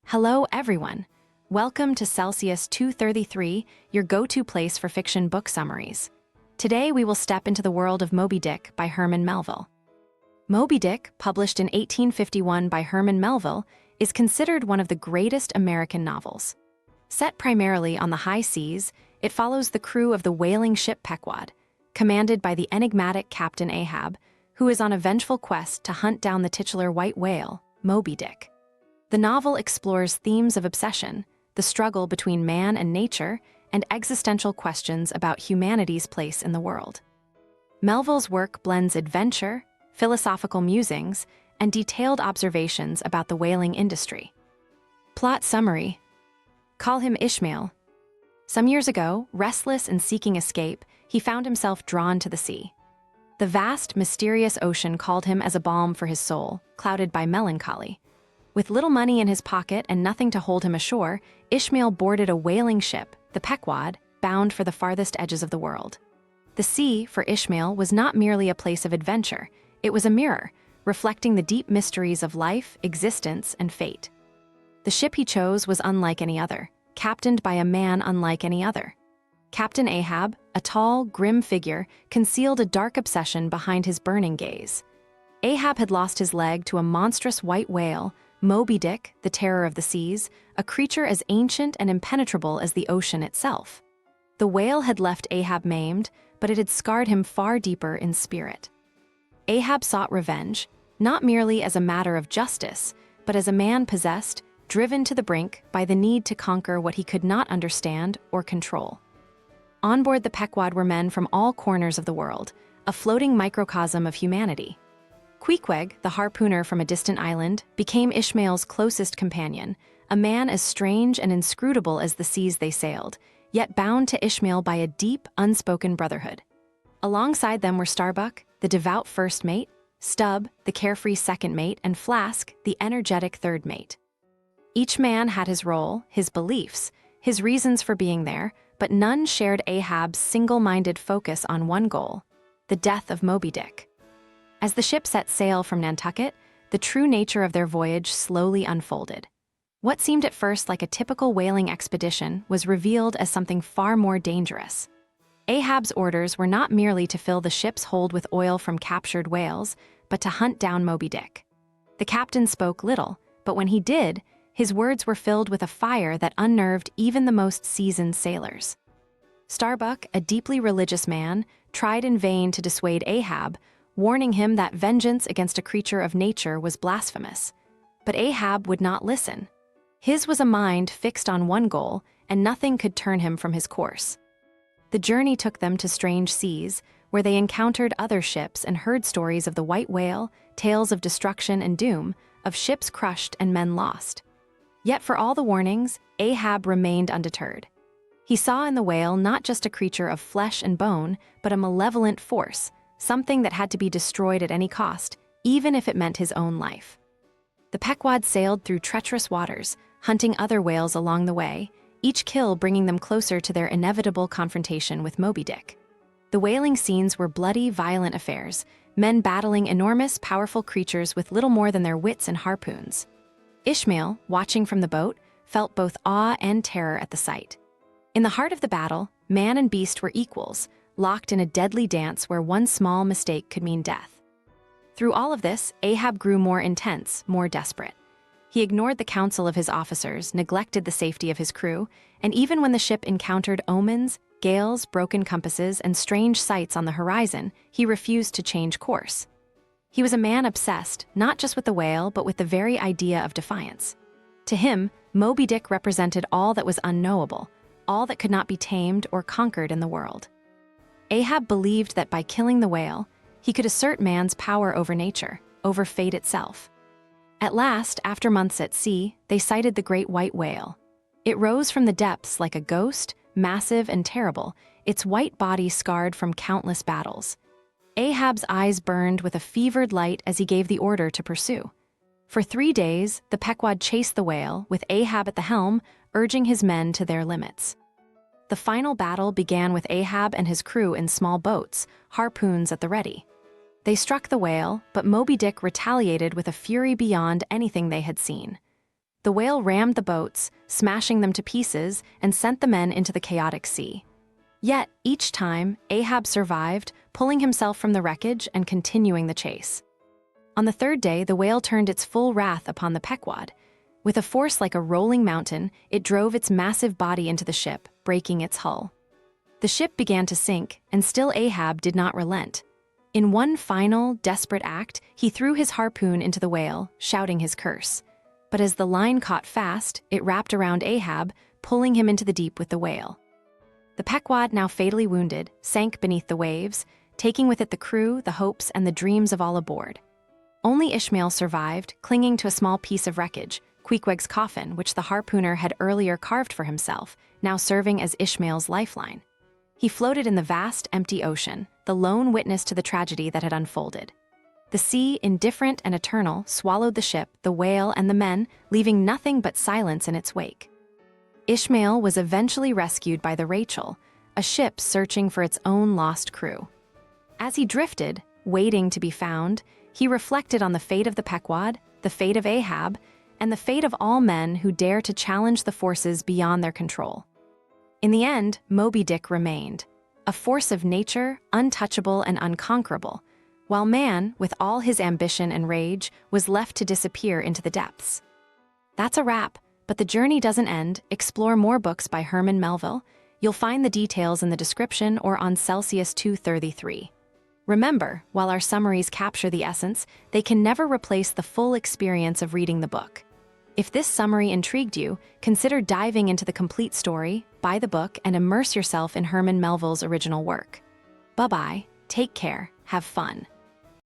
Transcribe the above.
Hello, everyone. Welcome to Celsius 233, your go-to place for fiction book summaries. Today, we will step into the world of Moby-Dick by Herman Melville. Moby-Dick, published in 1851 by Herman Melville, is considered one of the greatest American novels. Set primarily on the high seas, it follows the crew of the whaling ship Pequod, commanded by the enigmatic Captain Ahab, who is on a vengeful quest to hunt down the titular white whale, Moby-Dick. The novel explores themes of obsession, the struggle between man and nature, and existential questions about humanity's place in the world. Melville's work blends adventure, philosophical musings, and detailed observations about the whaling industry. Plot summary: call him Ishmael. Some years ago, restless and seeking escape, he found himself drawn to the sea. The vast, mysterious ocean called him as a balm for his soul, clouded by melancholy. With little money in his pocket and nothing to hold him ashore, Ishmael boarded a whaling ship, the Pequod, bound for the farthest edges of the world. The sea, for Ishmael, was not merely a place of adventure. It was a mirror, reflecting the deep mysteries of life, existence, and fate. The ship he chose was unlike any other, captained by a man unlike any other. Captain Ahab, a tall, grim figure, concealed a dark obsession behind his burning gaze. Ahab had lost his leg to a monstrous white whale, Moby-Dick, the terror of the seas, a creature as ancient and impenetrable as the ocean itself. The whale had left Ahab maimed, but it had scarred him far deeper in spirit. Ahab sought revenge, not merely as a matter of justice, but as a man possessed, driven to the brink by the need to conquer what he could not understand or control. On board the Pequod were men from all corners of the world, a floating microcosm of humanity. Pequod, the harpooner from a distant island, became Ishmael's closest companion, a man as strange and inscrutable as the seas they sailed, yet bound to Ishmael by a deep, unspoken brotherhood. Alongside them were Starbuck, the devout first mate, Stubb, the carefree second mate, and Flask, the energetic third mate. Each man had his role, his beliefs, his reasons for being there, but none shared Ahab's single-minded focus on one goal: the death of Moby-Dick. As the ship set sail from Nantucket, the true nature of their voyage slowly unfolded. What seemed at first like a typical whaling expedition was revealed as something far more dangerous. Ahab's orders were not merely to fill the ship's hold with oil from captured whales, but to hunt down Moby-Dick. The captain spoke little, but when he did, his words were filled with a fire that unnerved even the most seasoned sailors. Starbuck, a deeply religious man, tried in vain to dissuade Ahab, warning him that vengeance against a creature of nature was blasphemous. But Ahab would not listen. His was a mind fixed on one goal, and nothing could turn him from his course. The journey took them to strange seas, where they encountered other ships and heard stories of the white whale, tales of destruction and doom, of ships crushed and men lost. Yet for all the warnings, Ahab remained undeterred. He saw in the whale not just a creature of flesh and bone, but a malevolent force, something that had to be destroyed at any cost, even if it meant his own life. The Pequod sailed through treacherous waters, hunting other whales along the way, each kill bringing them closer to their inevitable confrontation with Moby-Dick. The whaling scenes were bloody, violent affairs, men battling enormous, powerful creatures with little more than their wits and harpoons. Ishmael, watching from the boat, felt both awe and terror at the sight. In the heart of the battle, man and beast were equals, locked in a deadly dance where one small mistake could mean death. Through all of this, Ahab grew more intense, more desperate. He ignored the counsel of his officers, neglected the safety of his crew, and even when the ship encountered omens, gales, broken compasses, and strange sights on the horizon, he refused to change course. He was a man obsessed, not just with the whale, but with the very idea of defiance. To him, Moby-Dick represented all that was unknowable, all that could not be tamed or conquered in the world. Ahab believed that by killing the whale, he could assert man's power over nature, over fate itself. At last, after months at sea, they sighted the great white whale. It rose from the depths like a ghost, massive and terrible, its white body scarred from countless battles. Ahab's eyes burned with a fevered light as he gave the order to pursue. For 3 days, the Pequod chased the whale, with Ahab at the helm, urging his men to their limits. The final battle began with Ahab and his crew in small boats, harpoons at the ready. They struck the whale, but Moby-Dick retaliated with a fury beyond anything they had seen. the whale rammed the boats, smashing them to pieces, and sent the men into the chaotic sea. Yet, each time, Ahab survived, pulling himself from the wreckage and continuing the chase. On the third day, the whale turned its full wrath upon the Pequod. With a force like a rolling mountain, it drove its massive body into the ship, breaking its hull. The ship began to sink, and still Ahab did not relent. In one final, desperate act, he threw his harpoon into the whale, shouting his curse. But as the line caught fast, it wrapped around Ahab, pulling him into the deep with the whale. The Pequod, now fatally wounded, sank beneath the waves, taking with it the crew, the hopes, and the dreams of all aboard. Only Ishmael survived, clinging to a small piece of wreckage, Queequeg's coffin, which the harpooner had earlier carved for himself, now serving as Ishmael's lifeline. He floated in the vast, empty ocean, the lone witness to the tragedy that had unfolded. The sea, indifferent and eternal, swallowed the ship, the whale, and the men, leaving nothing but silence in its wake. Ishmael was eventually rescued by the Rachel, a ship searching for its own lost crew. As he drifted, waiting to be found, he reflected on the fate of the Pequod, the fate of Ahab, and the fate of all men who dare to challenge the forces beyond their control. In the end, Moby-Dick remained, a force of nature, untouchable and unconquerable, while man, with all his ambition and rage, was left to disappear into the depths. That's a wrap, but the journey doesn't end. Explore more books by Herman Melville. You'll find the details in the description or on Celsius 233. Remember, while our summaries capture the essence, they can never replace the full experience of reading the book. If this summary intrigued you, consider diving into the complete story, buy the book, and immerse yourself in Herman Melville's original work. Bye-bye, take care, have fun.